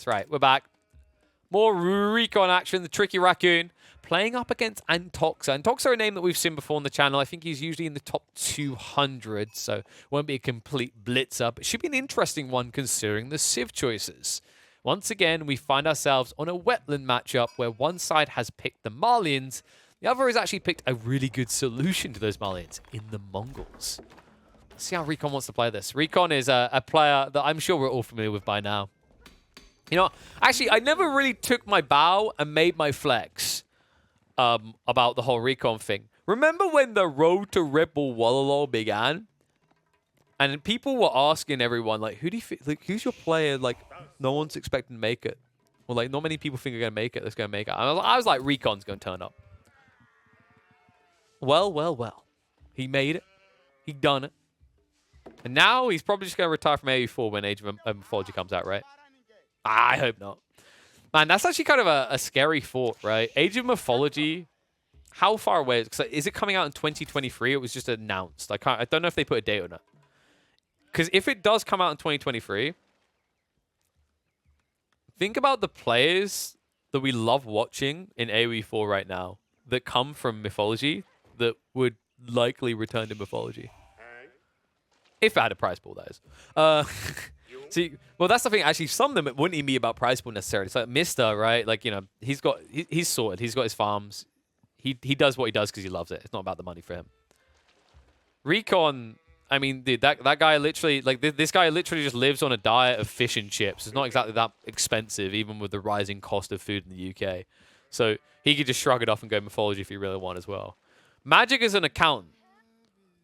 That's right. We're back. More Recon action. The Tricky Raccoon playing up against Antoxa. Antoxa, a name that we've seen before on the channel. I think he's usually in the top 200, so won't be a complete blitzer, but should be an interesting one considering the Civ choices. Once again, we find ourselves on a wetland matchup where one side has picked the Malians, the other has actually picked a really good solution to those Malians in the Mongols. Let's see how Recon wants to play this. Recon is a player that I'm sure we're all familiar with by now. You know, actually, I never really took my bow and made my flex about the whole Recon thing. Remember when the road to Rebel Wallalol began? And people were asking everyone, like, who do you like, who's your player? Like, no one's expecting to make it. Or, like, not many people think are going to make it. That's going to make it. I was like, Recon's going to turn up. Well, well, well. He made it. He done it. And now he's probably just going to retire from AE4 when Age of Mythology comes out, right? I hope not. Man, that's actually kind of a scary thought, right? Age of Mythology, how far away is it coming out in 2023? It was just announced. I don't know if they put a date on it. Because if it does come out in 2023, think about the players that we love watching in AoE4 right now that come from Mythology that would likely return to Mythology. If I had a prize pool, that is. See, well, that's the thing. Actually, some of them, it wouldn't even be about prize pool necessarily. It's like Mister, right? Like, you know, he's sorted. He's got his farms. He does what he does because he loves it. It's not about the money for him. Recon, I mean, dude, that guy literally, like, this guy literally just lives on a diet of fish and chips. It's not exactly that expensive, even with the rising cost of food in the UK. So he could just shrug it off and go Mythology if he really want as well. Magic is an accountant.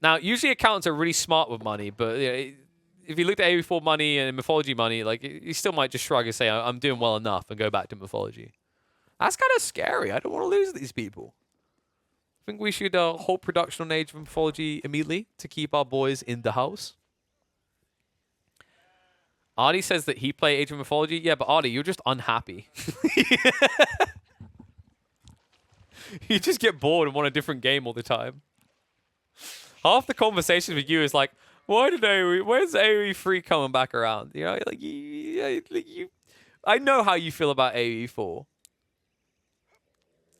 Now, usually accountants are really smart with money, but you know, if you looked at AoE4 money and Mythology money, like, you still might just shrug and say, I'm doing well enough and go back to Mythology. That's kind of scary. I don't want to lose these people. I think we should hold production on Age of Mythology immediately to keep our boys in the house. Artie says that he played Age of Mythology. Yeah, but Artie, you're just unhappy. You just get bored and want a different game all the time. Half the conversations with you is like, where's AoE3 coming back around? You know, like, I know how you feel about AoE4.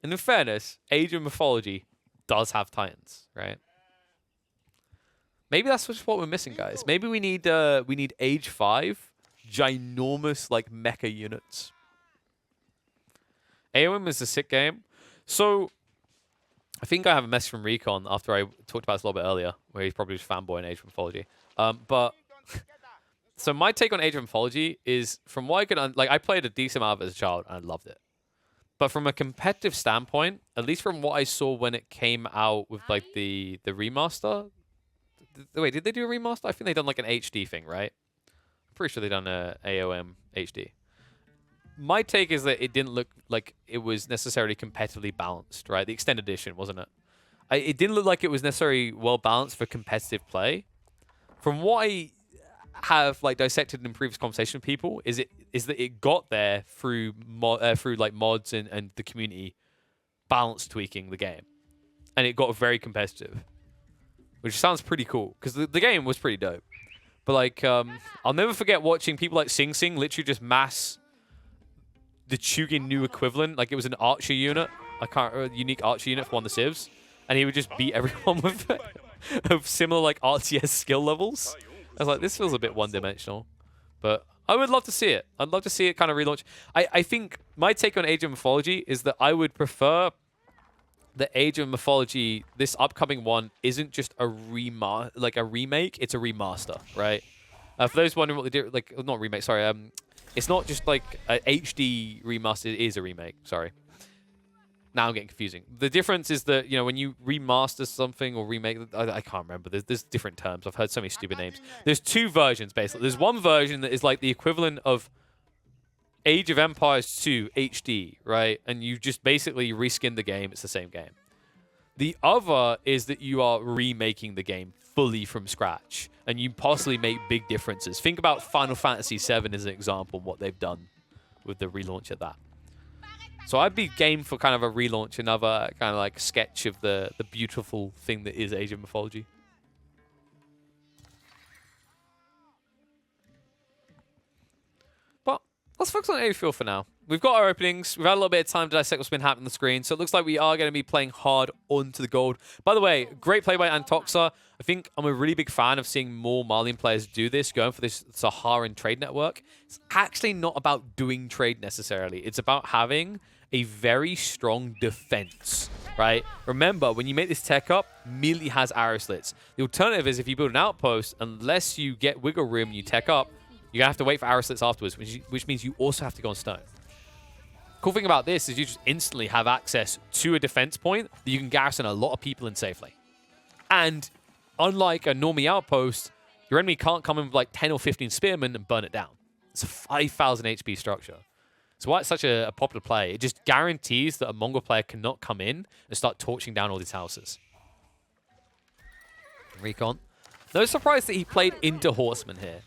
And in fairness, Age of Mythology does have Titans, right? Maybe that's just what we're missing, guys. Maybe we need Age 5, ginormous like mecha units. AOM is a sick game. So I think I have a message from Recon after I talked about this a little bit earlier, where he's probably just fanboy in Age of Mythology. But so my take on Age of Mythology is, from what I could, like, I played a decent amount of it as a child and I loved it. But from a competitive standpoint, at least from what I saw when it came out with like the remaster. Wait, did they do a remaster? I think they done like an HD thing, right? I'm pretty sure they done a AOM HD. My take is that it didn't look like it was necessarily competitively balanced, right? The extended edition, wasn't it? It didn't look like it was necessarily well balanced for competitive play. From what I have like dissected in previous conversation with people, is that it got there through like mods and the community balance tweaking the game, and it got very competitive, which sounds pretty cool because the game was pretty dope. But like, I'll never forget watching people like Sing Sing literally just mass the Chugin new equivalent. Like, it was an archer unit, a unique archer unit for one of the civs, and he would just beat everyone with it of similar like RTS skill levels. I was like, this feels a bit one-dimensional, but I would love to see it. I'd love to see it kind of relaunch. I think my take on Age of Mythology is that I would prefer the Age of Mythology, this upcoming one, isn't just a remake, it's a remaster, right? For those wondering what they do, like, not remake, sorry, it's not just like a HD remaster, it is a remake, sorry. Now I'm getting confusing. The difference is that, you know, when you remaster something or remake, I can't remember. There's different terms. I've heard so many stupid names. There's two versions, basically. There's one version that is like the equivalent of Age of Empires 2 HD, right? And you just basically reskin the game. It's the same game. The other is that you are remaking the game fully from scratch, and you possibly make big differences. Think about Final Fantasy VII as an example, what they've done with the relaunch of that. So I'd be game for kind of a relaunch, another kind of like sketch of the beautiful thing that is Age of Mythology. But let's focus on airfield for now. We've got our openings. We've had a little bit of time to dissect what's been happening on the screen. So it looks like we are going to be playing hard onto the gold. By the way, great play by Antoxa. I think I'm a really big fan of seeing more Malian players do this, going for this Saharan trade network. It's actually not about doing trade necessarily. It's about having a very strong defense, right? Remember, when you make this tech up, immediately has arrow slits. The alternative is if you build an outpost, unless you get wiggle room and you tech up, you're going to have to wait for arrow slits afterwards, which means you also have to go on stone. Cool thing about this is you just instantly have access to a defense point that you can garrison a lot of people in safely. And unlike a normie outpost, your enemy can't come in with like 10 or 15 spearmen and burn it down. It's a 5,000 HP structure. So why it's such a popular play, it just guarantees that a Mongol player cannot come in and start torching down all these houses. Recon. No surprise that he played into Horseman here.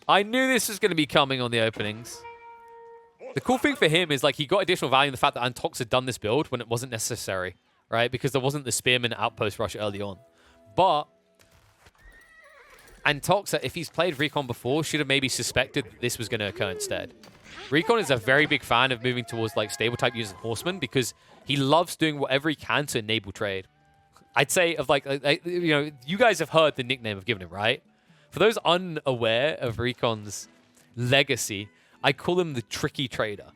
I knew this was going to be coming on the openings. The cool thing for him is like he got additional value in the fact that Antox had done this build when it wasn't necessary, right? Because there wasn't the Spearman outpost rush early on. But Antoxa, if he's played Recon before, should have maybe suspected that this was going to occur instead. Recon is a very big fan of moving towards like stable type using Horseman because he loves doing whatever he can to enable trade. I'd say of like you know, you guys have heard the nickname I've given him, right? For those unaware of Recon's legacy, I call him the tricky trader.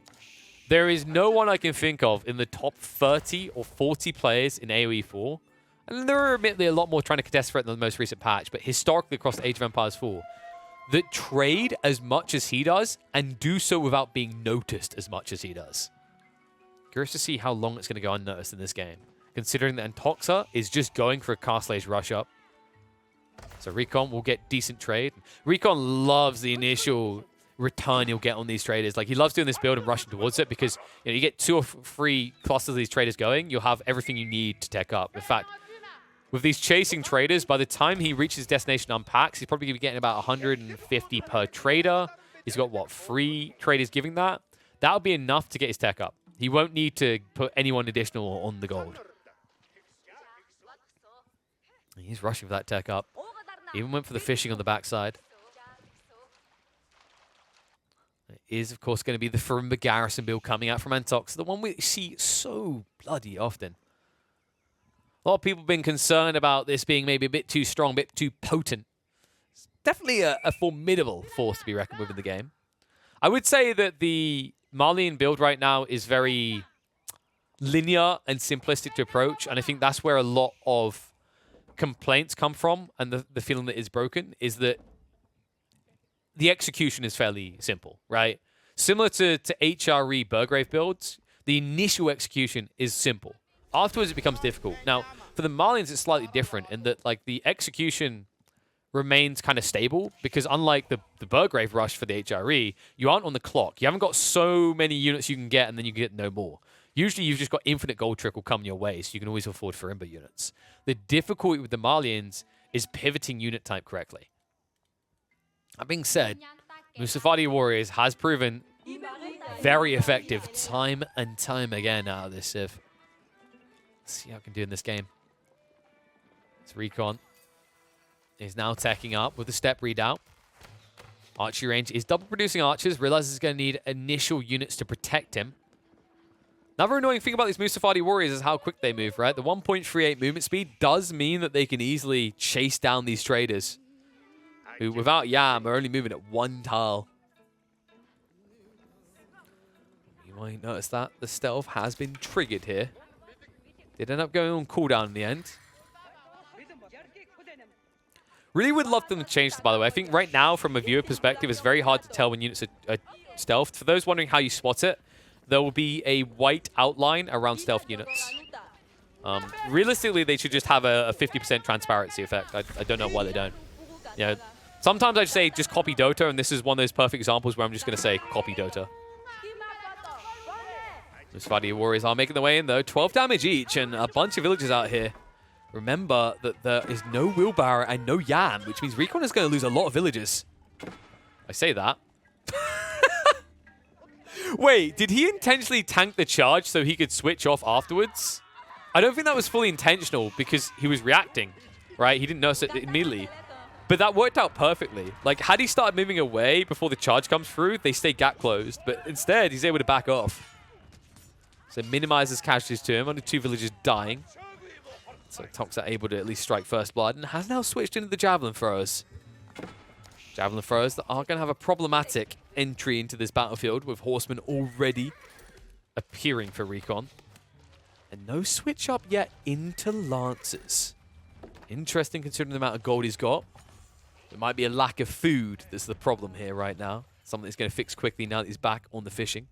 There is no one I can think of in the top 30 or 40 players in AoE 4. And there are admittedly a lot more trying to contest for it than the most recent patch, but historically across Age of Empires 4, that trade as much as he does and do so without being noticed as much as he does. Curious to see how long it's going to go unnoticed in this game, considering that Antoxa is just going for a Castle Age rush up. So Recon will get decent trade. Recon loves the initial return he'll get on these traders. Like, he loves doing this build and rushing towards it because, you know, you get 2 or 3 clusters of these traders going, you'll have everything you need to tech up. In fact, with these chasing traders, by the time he reaches destination unpacks, he's probably going to be getting about 150 per trader. He's got, what, 3 traders giving that? That'll be enough to get his tech up. He won't need to put anyone additional on the gold. He's rushing for that tech up. Even went for the fishing on the backside. It is, of course, going to be the Farimba Garrison build coming out from Antox, the one we see so bloody often. A lot of people have been concerned about this being maybe a bit too strong, a bit too potent. It's definitely a formidable force to be reckoned with in the game. I would say that the Malian build right now is very linear and simplistic to approach, and I think that's where a lot of complaints come from, and the feeling that is broken is that the execution is fairly simple, right? Similar to HRE Burgrave builds, the initial execution is simple. Afterwards, it becomes difficult. Now, for the Malians, it's slightly different in that, like, the execution remains kind of stable because unlike the Burgrave rush for the HRE, you aren't on the clock. You haven't got so many units you can get and then you get no more. Usually, you've just got infinite gold trickle coming your way, so you can always afford Farimba units. The difficulty with the Malians is pivoting unit type correctly. That being said, Musafadi Warriors has proven very effective time and time again out of this Civ. Let's see how I can do in this game. It's Recon. He's now teching up with the step readout. Archery range is double producing archers. Realizes he's going to need initial units to protect him. Another annoying thing about these Musafadi Warriors is how quick they move, right? The 1.38 movement speed does mean that they can easily chase down these traders who, without Yam, are only moving at 1 tile. You might notice that the stealth has been triggered here. Did end up going on cooldown in the end. Really would love them to change this, by the way. I think right now, from a viewer perspective, it's very hard to tell when units are stealthed. For those wondering how you spot it, there will be a white outline around stealth units. Realistically, they should just have a 50% transparency effect. I don't know why they don't. You know, sometimes I say just copy Dota, and this is one of those perfect examples where I'm just going to say copy Dota. Musafadi Warriors are making their way in, though. 12 damage each, and a bunch of villagers out here. Remember that there is no wheelbarrow and no Yam, which means Recon is going to lose a lot of villagers. I say that. Wait, did he intentionally tank the charge so he could switch off afterwards? I don't think that was fully intentional because he was reacting, right? He didn't notice it immediately. But that worked out perfectly. Like, had he started moving away before the charge comes through, they stay gap closed. But instead, he's able to back off. So minimizes casualties to him. Only 2 villagers dying. So Toxa able to at least strike first blood and has now switched into the javelin throwers. Javelin throwers that are going to have a problematic entry into this battlefield with horsemen already appearing for recon. And no switch up yet into lancers. Interesting considering the amount of gold he's got. There might be a lack of food that's the problem here right now. Something that's going to fix quickly now that he's back on the fishing.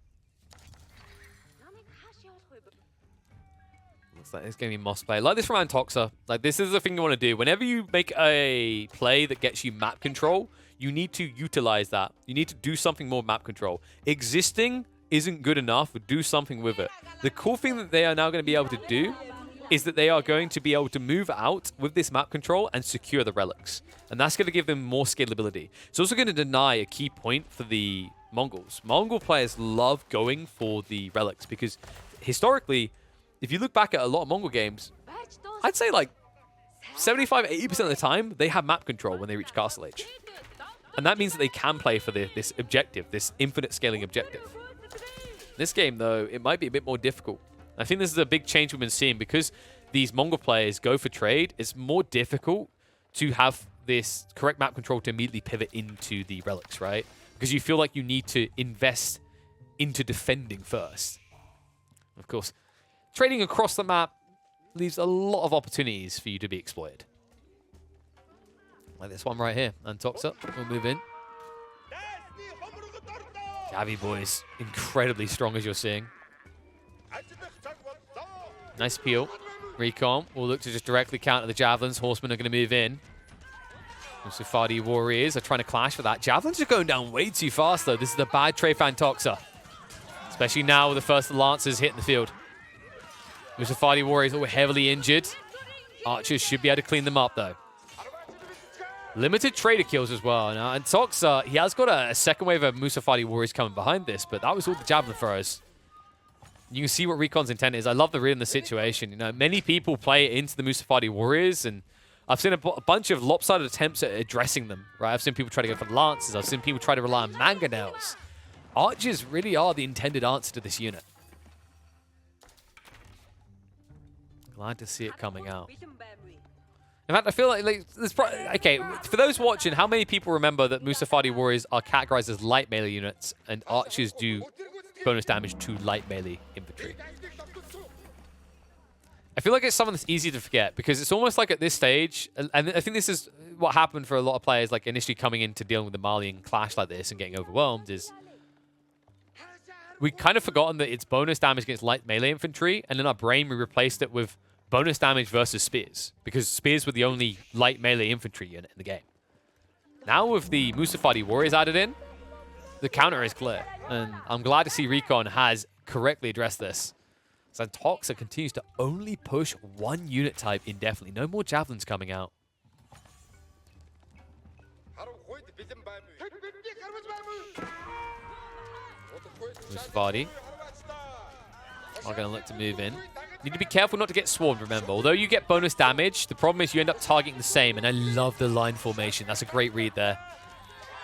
Looks like it's going to be Moss play. Like this from Antoxa. Like this is the thing you want to do. Whenever you make a play that gets you map control, you need to utilize that. You need to do something more map control. Existing isn't good enough. Do something with it. The cool thing that they are now going to be able to do is that they are going to be able to move out with this map control and secure the relics. And that's going to give them more scalability. It's also going to deny a key point for the Mongols. Mongol players love going for the relics because historically, if you look back at a lot of Mongol games, I'd say like 75-80% of the time, they have map control when they reach Castle Age. And that means that they can play for this objective, this infinite scaling objective. This game, though, it might be a bit more difficult. I think this is a big change we've been seeing because these Mongol players go for trade. It's more difficult to have this correct map control to immediately pivot into the relics, right? Because you feel like you need to invest into defending first. Of course, trading across the map leaves a lot of opportunities for you to be exploited. Like this one right here. Antoxa will move in. Gavi boys, incredibly strong as you're seeing. Nice peel. Recon will look to just directly counter the javelins. Horsemen are going to move in. Safadi warriors are trying to clash for that. Javelins are going down way too fast, though. This is a bad trade for Antoxa. Especially now with the first lancers hitting the field. Safadi warriors all heavily injured. Archers should be able to clean them up, though. Limited trader kills as well. Now, Antoxa, he has got a second wave of Musafadi warriors coming behind this, but that was all the javelin throwers. You can see what Recon's intent is. I love the read in the situation. You know, many people play into the Musafadi warriors, and I've seen a bunch of lopsided attempts at addressing them, right? I've seen people try to go for lances. I've seen people try to rely on mangonels. Archers really are the intended answer to this unit. Glad to see it coming out. In fact, I feel like there's probably, okay, for those watching, how many people remember that Musafadi warriors are categorized as light melee units and archers do bonus damage to light melee infantry? I feel like it's something that's easy to forget because it's almost like at this stage, and I think this is what happened for a lot of players, like initially coming into dealing with the Malian clash like this and getting overwhelmed, is we kind of forgotten that it's bonus damage against light melee infantry, and in our brain we replaced it with bonus damage versus spears, because spears were the only light melee infantry unit in the game. Now with the Musafadi warriors added in, the counter is clear, and I'm glad to see Recon has correctly addressed this. Antoxa continues to only push one unit type indefinitely. No more javelins coming out. Musafadi are going to look to move in. Need to be careful not to get swarmed, remember. Although you get bonus damage, the problem is you end up targeting the same, and I love the line formation. That's a great read there.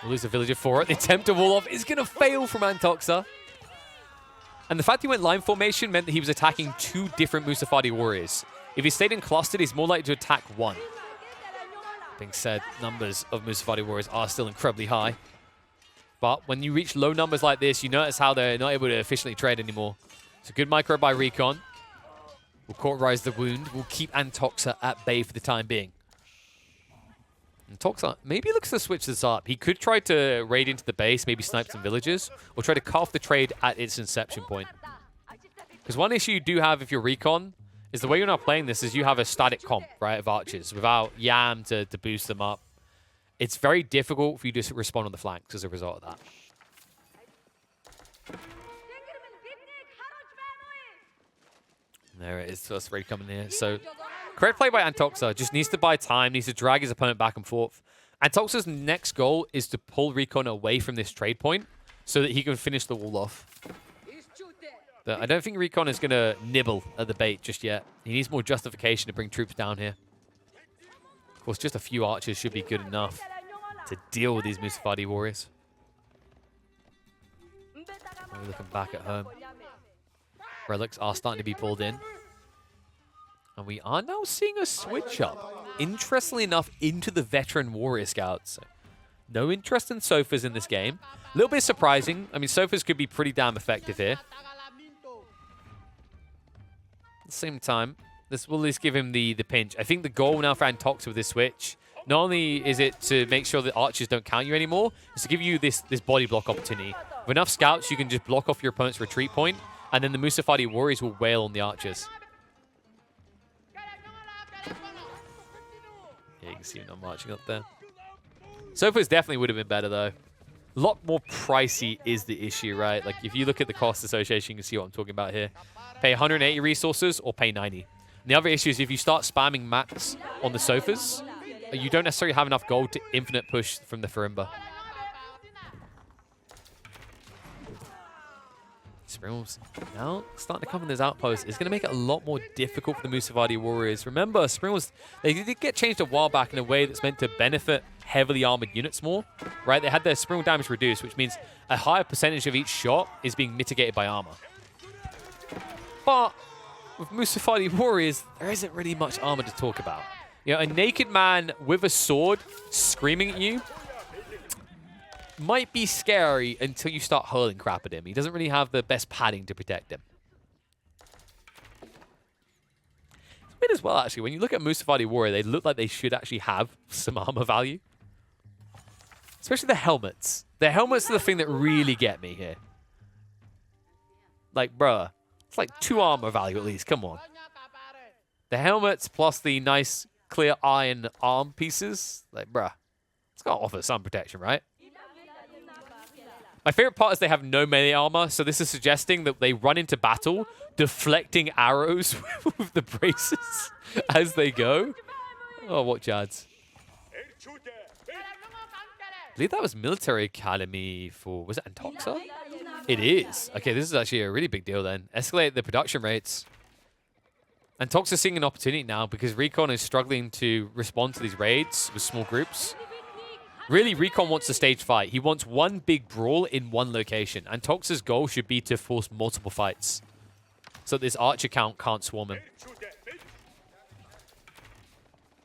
We'll lose a villager for it. The attempt to wall off is going to fail from Antoxa. And the fact he went line formation meant that he was attacking 2 different Musafadi warriors. If he stayed in clustered, he's more likely to attack 1. Being said, numbers of Musafadi warriors are still incredibly high. But when you reach low numbers like this, you notice how they're not able to efficiently trade anymore. It's a good micro by Recon. We'll cauterize the wound. We'll keep Antoxa at bay for the time being. Antoxa maybe looks to switch this up. He could try to raid into the base, maybe snipe some villagers, or try to cut off the trade at its inception point. Because one issue you do have if you're Recon is the way you're not playing this is you have a static comp, right, of archers without Yam to boost them up. It's very difficult for you to respond on the flanks as a result of that. There it is, first raid coming here. So, correct play by Antoxa. Just needs to buy time, needs to drag his opponent back and forth. Antoxa's next goal is to pull Recon away from this trade point so that he can finish the wall off. But I don't think Recon is going to nibble at the bait just yet. He needs more justification to bring troops down here. Of course, just a few archers should be good enough to deal with these Musafadi warriors. We're looking back at home. Relics are starting to be pulled in. And we are now seeing a switch up, interestingly enough, into the veteran warrior scouts. So no interest in sofas in this game. A little bit surprising. I mean, sofas could be pretty damn effective here. At the same time, this will at least give him the pinch. I think the goal now for Antox with this switch, not only is it to make sure that archers don't count you anymore, it's to give you this body block opportunity. With enough scouts, you can just block off your opponent's retreat point, and then the Musafadi warriors will wail on the archers. Yeah, you can see them marching up there. Sofas definitely would have been better, though. A lot more pricey is the issue, right? Like, if you look at the cost association, you can see what I'm talking about here. Pay 180 resources or pay 90. And the other issue is if you start spamming max on the sofas, you don't necessarily have enough gold to infinite push from the Farimba. Springwolves now starting to come in those outposts. It's going to make it a lot more difficult for the Musafadi warriors. Remember, Springwolves, they did get changed a while back in a way that's meant to benefit heavily armored units more, right? They had their Springwolf damage reduced, which means a higher percentage of each shot is being mitigated by armor. But with Musafadi warriors, there isn't really much armor to talk about. You know, a naked man with a sword screaming at you might be scary until you start hurling crap at him. He doesn't really have the best padding to protect him. It's weird as well, actually. When you look at Musafadi warrior, they look like they should actually have some armor value. Especially the helmets. The helmets are the thing that really get me here. Like, bruh, it's like 2 armor value at least. Come on. The helmets plus the nice clear iron arm pieces. Like, bruh, it's got to offer some protection, right? My favorite part is they have no melee armor, so this is suggesting that they run into battle, deflecting arrows with the braces as they go. Oh, watch ads. I believe that was Military Academy for, was it Antoxa? It is. Okay, this is actually a really big deal then. Escalate the production rates. Antoxa's seeing an opportunity now because Recon is struggling to respond to these raids with small groups. Really, Recon wants a stage fight. He wants one big brawl in one location. And Tox's goal should be to force multiple fights so this archer count can't swarm him.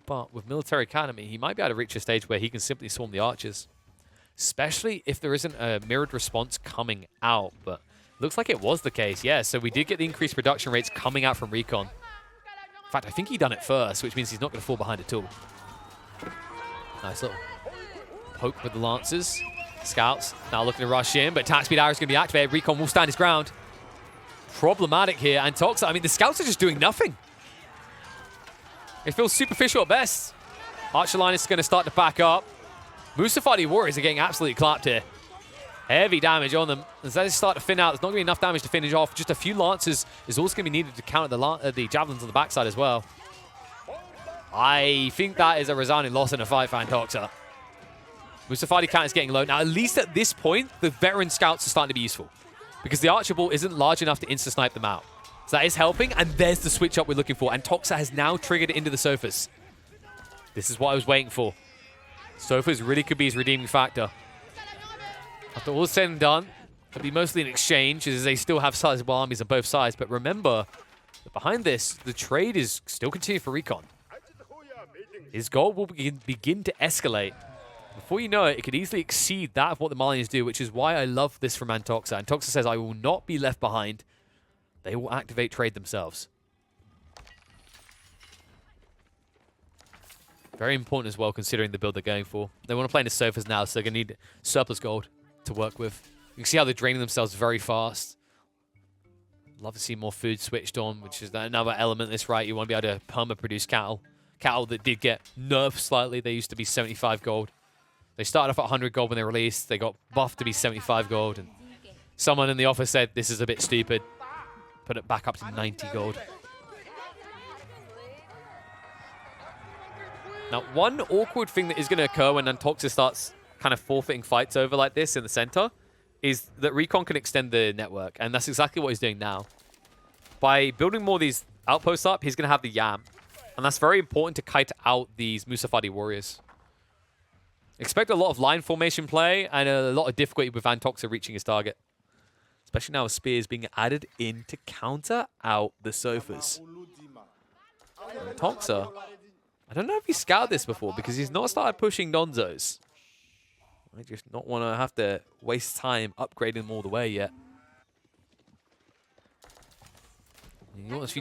But with Military Academy, he might be able to reach a stage where he can simply swarm the archers. Especially if there isn't a mirrored response coming out. But looks like it was the case, yeah. So we did get the increased production rates coming out from Recon. In fact, I think he done it first, which means he's not going to fall behind at all. Nice little poke with the Lancers. Scouts now looking to rush in, but attack speed arrow is going to be activated. Recon will stand his ground. Problematic here. And Toxa, I mean, the scouts are just doing nothing. It feels superficial at best. Archer line is going to start to back up. Musafadi warriors are getting absolutely clapped here. Heavy damage on them. As they start to thin out, there's not going to be enough damage to finish off. Just a few Lancers is also going to be needed to counter the javelins on the backside as well. I think that is a resounding loss in a fight for Antoxa. Musafadi count is getting low. Now, at least at this point, the veteran scouts are starting to be useful because the Archer Ball isn't large enough to insta-snipe them out. So that is helping, and there's the switch up we're looking for. And Toxa has now triggered into the sofas. This is what I was waiting for. Sofas really could be his redeeming factor. After all is said and done, it'll be mostly an exchange as they still have sizable armies on both sides. But remember, that behind this, the trade is still continuing for Recon. His goal will begin to escalate. Before you know it, it could easily exceed that of what the Malians do, which is why I love this from Antoxa. Antoxa says, I will not be left behind. They will activate trade themselves. Very important as well, considering the build they're going for. They want to play into sofas now, so they're going to need surplus gold to work with. You can see how they're draining themselves very fast. Love to see more food switched on, which is another element that's right. You want to be able to perma-produce cattle. Cattle that did get nerfed slightly. They used to be 75 gold. They started off at 100 gold when they released. They got buffed to be 75 gold. And someone in the office said, this is a bit stupid. Put it back up to 90 gold. Now, one awkward thing that is going to occur when Antoxa starts kind of forfeiting fights over like this in the center is that Recon can extend the network. And that's exactly what he's doing now. By building more of these outposts up, he's going to have the YAM. And that's very important to kite out these Musafadi warriors. Expect a lot of line formation play and a lot of difficulty with Antoxa reaching his target. Especially now with spears being added in to counter out the sofas. Antoxa, I don't know if he scouted this before because he's not started pushing Donzos. I just not want to have to waste time upgrading them all the way yet. He wants to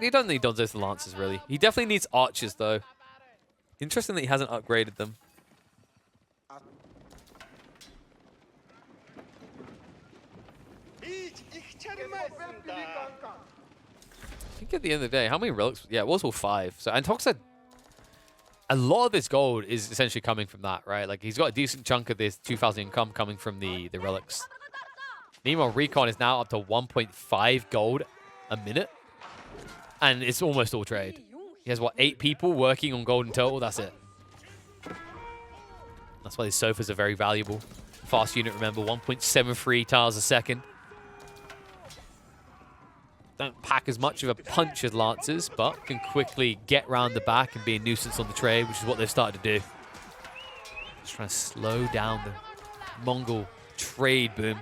he doesn't need Donzos to Lancers, really. He definitely needs Archers, though. Interesting that he hasn't upgraded them. I think at the end of the day, how many relics? Yeah, it was all 5. So Antoxa, a lot of this gold is essentially coming from that, right? Like, he's got a decent chunk of this 2,000 income coming from the relics. Meanwhile, Recon is now up to 1.5 gold a minute. And it's almost all trade. He has, what, 8 people working on gold in total? That's it. That's why these sofas are very valuable. Fast unit, remember, 1.73 tiles a second. Don't pack as much of a punch as Lancers, but can quickly get round the back and be a nuisance on the trade, which is what they've started to do. Just trying to slow down the Mongol trade boom.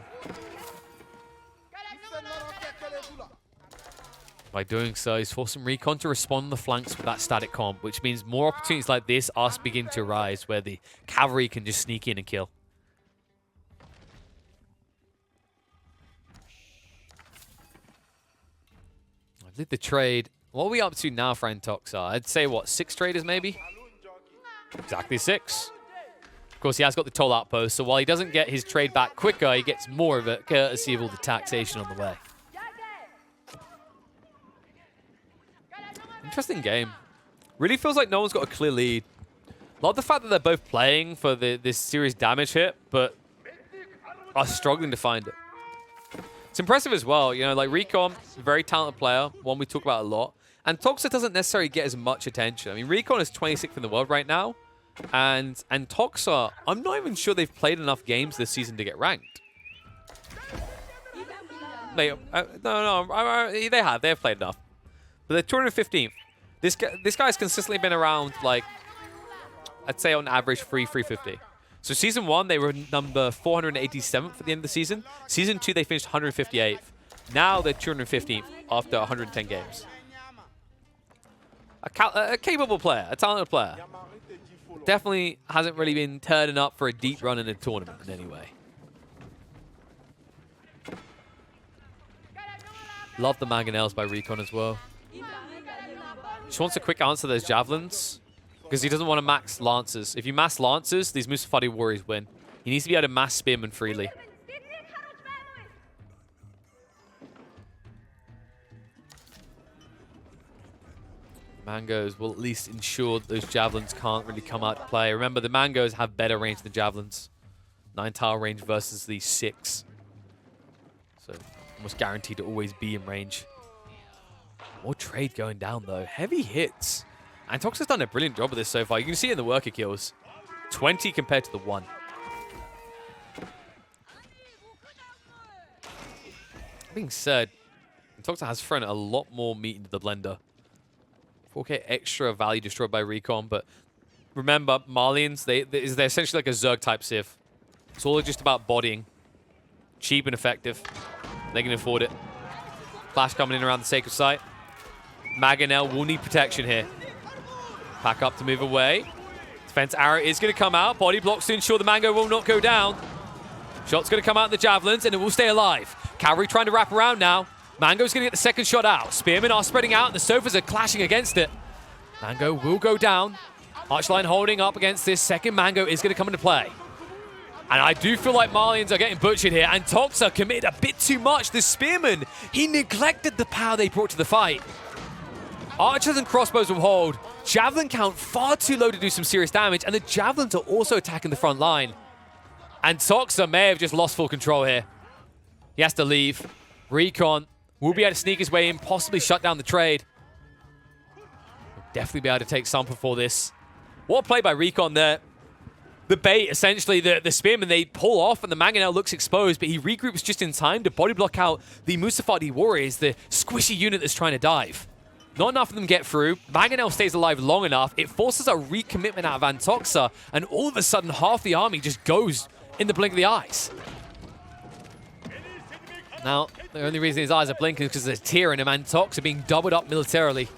By doing so, he's forcing Recon to respond on the flanks with that static comp, which means more opportunities like this are beginning to arise, where the cavalry can just sneak in and kill. I did the trade. What are we up to now for Antoxa? I'd say, what, 6 traders maybe? Exactly 6. Of course, he has got the toll outpost, so while he doesn't get his trade back quicker, he gets more of it, courtesy of all the taxation on the way. Interesting game. Really feels like no one's got a clear lead. Love the fact that they're both playing for this serious damage hit, but are struggling to find it. It's impressive as well. You know, like Recon, very talented player, one we talk about a lot. And Toxa doesn't necessarily get as much attention. I mean, Recon is 26th in the world right now. And Toxa, I'm not even sure they've played enough games this season to get ranked. They have played enough. But they're 215th. This guy's consistently been around, like, I'd say on average 350. So Season 1, they were number 487th at the end of the season. Season 2, they finished 158th. Now they're 215th after 110 games. A capable player, a talented player. Definitely hasn't really been turning up for a deep run in a tournament in any way. Love the mangonels by Recon as well. Just wants a quick answer to those javelins, because he doesn't want to max Lancers. If you mass Lancers, these Musafadi warriors win. He needs to be able to mass Spearmen freely. Mangoes will at least ensure that those javelins can't really come out to play. Remember, the Mangoes have better range than javelins. 9 tile range versus the 6. So almost guaranteed to always be in range. More trade going down, though. Heavy hits. Antoxa's done a brilliant job of this so far. You can see it in the worker kills. 20 compared to the 1. That being said, Antoxa has thrown a lot more meat into the blender. 4k extra value destroyed by Recon, but remember, Malians, they're essentially like a Zerg-type Civ. It's all just about bodying. Cheap and effective. They can afford it. Clash coming in around the sacred site. Maganel will need protection here. Pack up to move away. Defense arrow is going to come out. Body blocks to ensure the Mango will not go down. Shot's going to come out in the javelins, and it will stay alive. Cavalry trying to wrap around now. Mango's going to get the second shot out. Spearmen are spreading out, and the sofas are clashing against it. Mango will go down. Archline holding up against this. Second Mango is going to come into play. And I do feel like Malians are getting butchered here, and Toxa committed a bit too much. The Spearman, he neglected the power they brought to the fight. Archers and crossbows will hold. Javelin count far too low to do some serious damage, and the Javelins are also attacking the front line. And Toxa may have just lost full control here. He has to leave. Recon will be able to sneak his way in, possibly shut down the trade. Will definitely be able to take some before this. What a play by Recon there. The bait, essentially, the Spearman, they pull off, and the Mangonel looks exposed, but he regroups just in time to body block out the Musafadi warriors, the squishy unit that's trying to dive. Not enough of them get through. Mangonel stays alive long enough. It forces a recommitment out of Antoxa, and all of a sudden, half the army just goes in the blink of the eyes. Now, the only reason his eyes are blinking is because there's Tyrion and Antoxa being doubled up militarily.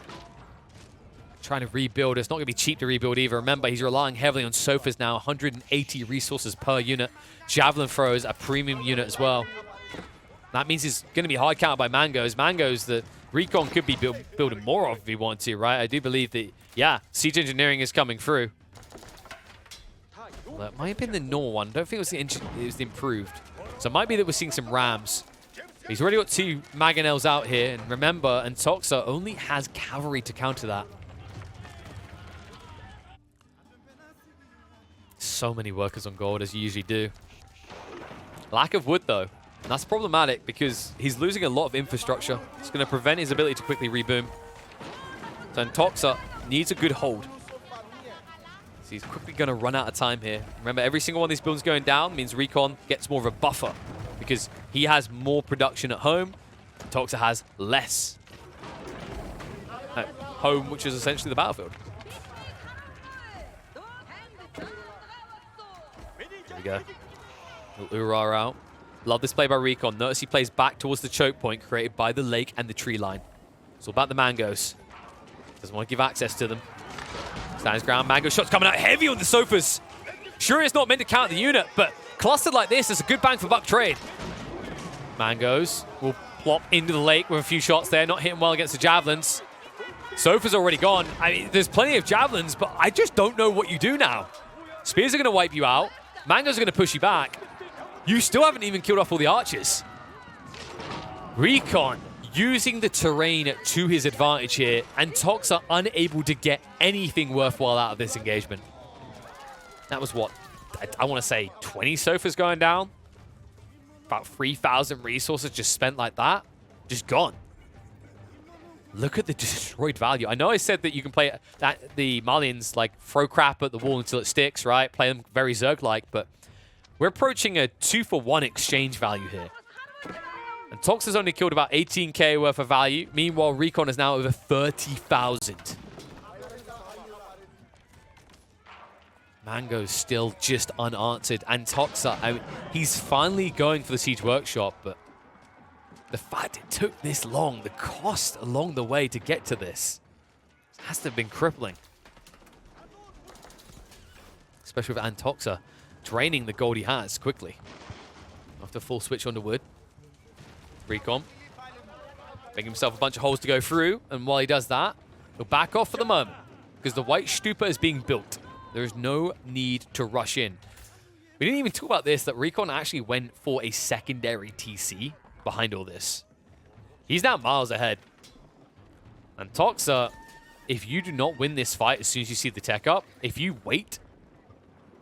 Trying to rebuild. It's not going to be cheap to rebuild either. Remember, he's relying heavily on sofas now. 180 resources per unit. Javelin throws a premium unit as well. That means he's going to be hard countered by Mangoes. Mangoes that Recon could be building more of if he wanted to, right? I do believe that, yeah, siege engineering is coming through. Well, that might have been the Nor one. I don't think it was the improved. So it might be that we're seeing some Rams. He's already got 2 Mangonels out here. And remember, Antoxa only has cavalry to counter that. So many workers on gold, as you usually do. Lack of wood, though. And that's problematic because he's losing a lot of infrastructure. It's going to prevent his ability to quickly reboom. So Antoxa needs a good hold. So he's quickly going to run out of time here. Remember, every single one of these buildings going down means Recon gets more of a buffer because he has more production at home. Antoxa has less at home, which is essentially the battlefield. There we go. Little Ura out. Love this play by Recon. Notice he plays back towards the choke point created by the lake and the tree line. It's all about the Mangoes. Doesn't want to give access to them. Stands ground. Mango shots coming out heavy on the sofas. Sure, it's not meant to count the unit, but clustered like this is a good bang for buck trade. Mangoes will plop into the lake with a few shots there. Not hitting well against the javelins. Sofa's already gone. I mean, there's plenty of javelins, but I just don't know what you do now. Spears are going to wipe you out. Mangoes are going to push you back. You still haven't even killed off all the archers. Recon using the terrain to his advantage here, and Tox are unable to get anything worthwhile out of this engagement. That was what? I want to say 20 sofas going down. About 3,000 resources just spent like that. Just gone. Look at the destroyed value. I know I said that you can play that the Malians like throw crap at the wall until it sticks, right? Play them very Zerg-like, but we're approaching a 2-for-1 exchange value here. And Tox has only killed about 18k worth of value. Meanwhile, Recon is now over 30,000. Mango's still just unanswered. And Toxa, I mean, he's finally going for the Siege Workshop, but the fact it took this long, the cost along the way to get to this, has to have been crippling. Especially with Antoxa draining the gold he has quickly. After full switch on the wood. Recon making himself a bunch of holes to go through, and while he does that, he'll back off for the moment because the white stupa is being built. There is no need to rush in. We didn't even talk about this, that Recon actually went for a secondary TC behind all this. He's now miles ahead. And Toxa, if you do not win this fight as soon as you see the tech up, if you wait,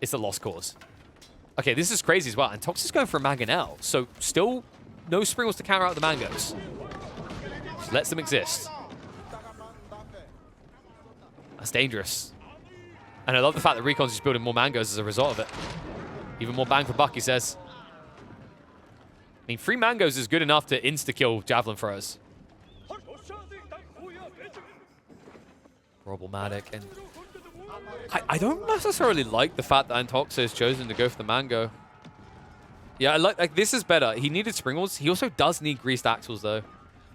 it's a lost cause. Okay, this is crazy as well. And Toxa's going for a Mangonel, so still no Springles to counter out the Mangoes. Just lets them exist. That's dangerous. And I love the fact that Recon's just building more Mangoes as a result of it. Even more bang for buck, he says. I mean, 3 Mangoes is good enough to insta-kill Javelin throwers. Problematic. And I don't necessarily like the fact that Antoxa has chosen to go for the Mango. Yeah, I like this is better. He needed Springles. He also does need greased axles, though.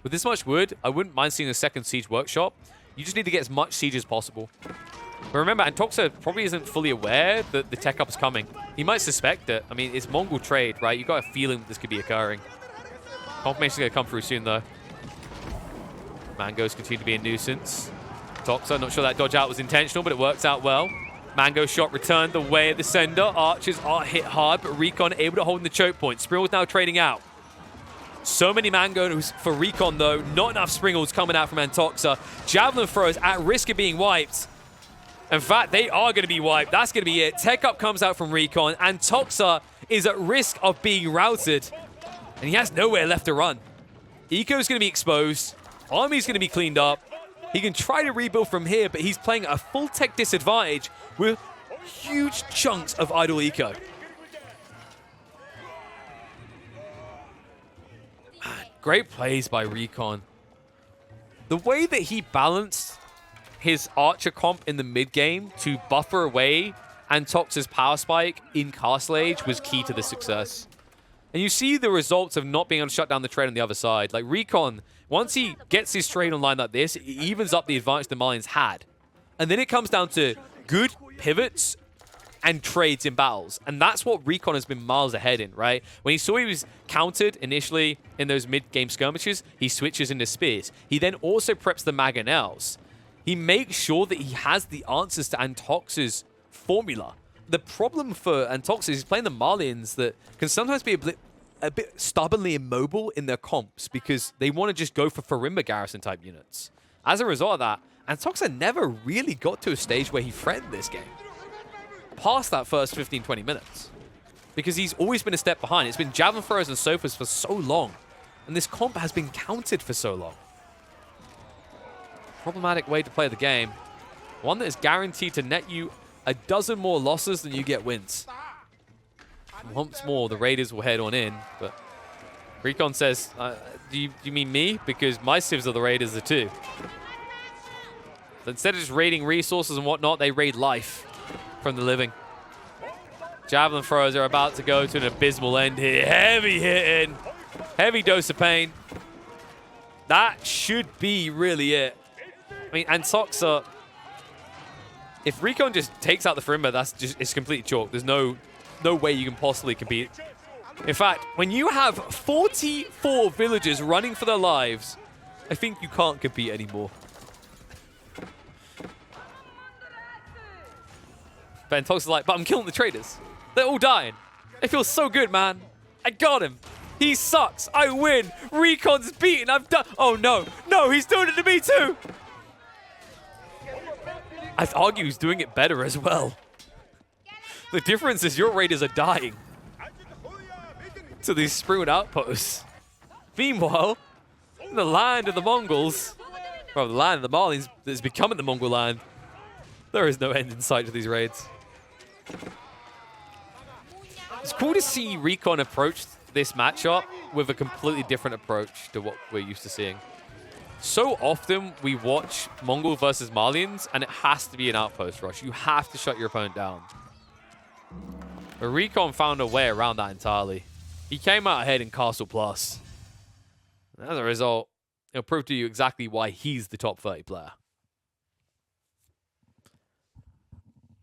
With this much wood, I wouldn't mind seeing a second Siege Workshop. You just need to get as much siege as possible. But remember, Antoxa probably isn't fully aware that the tech up is coming. He might suspect it. I mean, it's Mongol trade, right? You've got a feeling that this could be occurring. Confirmation's going to come through soon, though. Mangoes continue to be a nuisance. Toxa, not sure that dodge out was intentional, but it works out well. Mango shot returned the way of the sender. Archers are hit hard, but Recon able to hold in the choke point. Springles now trading out. So many Mangoes for Recon, though. Not enough Springles coming out from Antoxa. Javelin throwers at risk of being wiped. In fact, they are going to be wiped. That's going to be it. Tech up comes out from Recon, and Toxa is at risk of being routed. And he has nowhere left to run. Eco's going to be exposed. Army's going to be cleaned up. He can try to rebuild from here, but he's playing at a full tech disadvantage with huge chunks of idle eco. Man, great plays by Recon. The way that he balanced his Archer comp in the mid game to buffer away Antox's power spike in Castle Age was key to the success. And you see the results of not being able to shut down the trade on the other side. Like Recon, once he gets his trade online like this, it evens up the advantage the Malians had. And then it comes down to good pivots and trades in battles. And that's what Recon has been miles ahead in, right? When he saw he was countered initially in those mid-game skirmishes, he switches into spears. He then also preps the Mangonels. He makes sure that he has the answers to Antox's formula. The problem for Antox is he's playing the Malians that can sometimes be a bit stubbornly immobile in their comps because they want to just go for Farimba Garrison type units. As a result of that, Antoxa never really got to a stage where he threatened this game past that first 15-20 minutes because he's always been a step behind. It's been javelin throwers and sofas for so long, and this comp has been counted for so long. Problematic way to play the game. One that is guaranteed to net you a dozen more losses than you get wins. Once more, the Raiders will head on in, but Recon says, do you mean me? Because my civs are the Raiders are too. So instead of just raiding resources and whatnot, they raid life from the living. Javelin throwers are about to go to an abysmal end here. Heavy hitting. Heavy dose of pain. That should be really it. I mean, Antoxa, if Recon just takes out the Farimba, it's completely chalk. There's no way you can possibly compete. In fact, when you have 44 villagers running for their lives, I think you can't compete anymore. But Antoxa's like, but I'm killing the traders. They're all dying. It feels so good, man. I got him. He sucks. I win. Recon's beaten. I've done. Oh, no. No, he's doing it to me, too. I'd argue he's doing it better as well. The difference is your raiders are dying to these sprinkled outposts. Meanwhile, in the land of the Mongols, well, the land of the Malians that is becoming the Mongol land, there is no end in sight to these raids. It's cool to see Recon approach this matchup with a completely different approach to what we're used to seeing. So often we watch Mongol versus Malians, and it has to be an outpost rush. You have to shut your opponent down. But Recon found a way around that entirely. He came out ahead in Castle Plus. As a result, it'll prove to you exactly why he's the top 30 player.